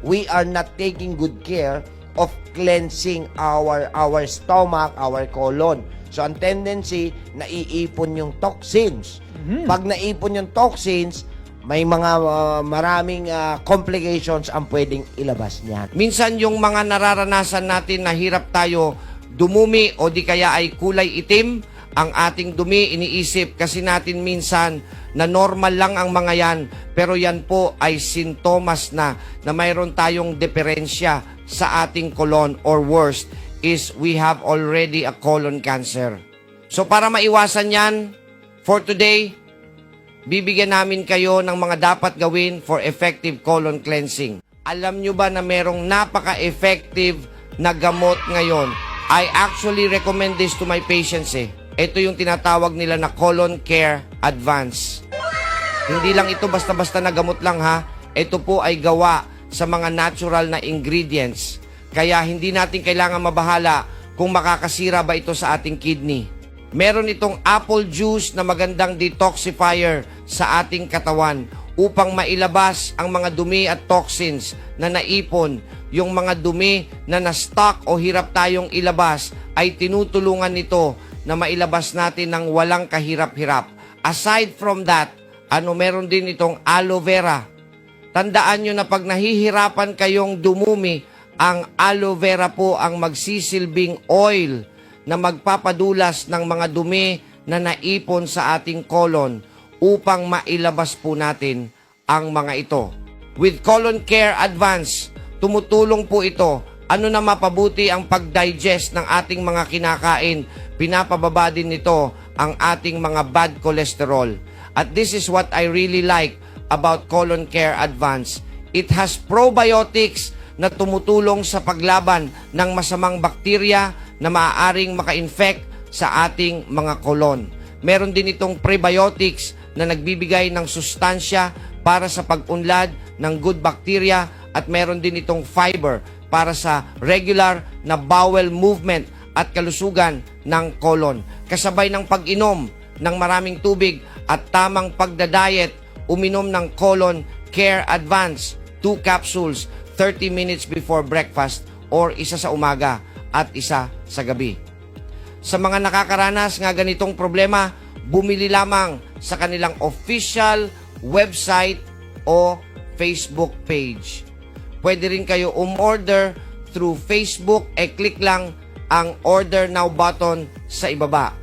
we are not taking good care of cleansing our stomach, our colon. So, ang tendency, naiipon yung toxins. Pag naipon yung toxins, may mga maraming complications ang pwedeng ilabas niyan. Minsan yung mga nararanasan natin na hirap tayo dumumi o di kaya ay kulay itim, ang ating dumi iniisip kasi natin minsan na normal lang ang mga yan, pero yan po ay sintomas na mayroon tayong diferensya sa ating colon, or worst is we have already a colon cancer. So para maiwasan yan, for today, bibigyan namin kayo ng mga dapat gawin for effective colon cleansing. Alam nyo ba na merong napaka-effective na gamot ngayon? I actually recommend this to my patients Ito yung tinatawag nila na Colon Care Advance. Hindi lang ito basta-basta na gamot lang ha. Ito po ay gawa sa mga natural na ingredients. Kaya hindi natin kailangan mabahala kung makakasira ba ito sa ating kidney. Meron itong apple juice na magandang detoxifier sa ating katawan upang mailabas ang mga dumi at toxins na naipon. Yung mga dumi na na-stock o hirap tayong ilabas ay tinutulungan nito na mailabas natin ng walang kahirap-hirap. Aside from that, meron din itong aloe vera. Tandaan nyo na pag nahihirapan kayong dumumi, ang aloe vera po ang magsisilbing oil na magpapadulas ng mga dumi na naipon sa ating colon upang mailabas po natin ang mga ito. With Colon Care Advance, tumutulong po ito. Ano na mapabuti ang pag-digest ng ating mga kinakain. Pinapababa din nito ang ating mga bad cholesterol. At this is what I really like about Colon Care Advance. It has probiotics na tumutulong sa paglaban ng masamang bakterya na maaaring maka-infect sa ating mga kolon. Meron din itong prebiotics na nagbibigay ng sustansya para sa pag-unlad ng good bacteria at meron din itong fiber para sa regular na bowel movement at kalusugan ng colon. Kasabay ng pag-inom ng maraming tubig at tamang pagdadiet, uminom ng Colon Care Advance, 2 capsules, 30 minutes before breakfast or isa sa umaga at isa sa gabi. Sa mga nakakaranas nga ganitong problema, bumili lamang sa kanilang official website o Facebook page. Pwede rin kayo umorder through Facebook, click lang ang order now button sa ibaba.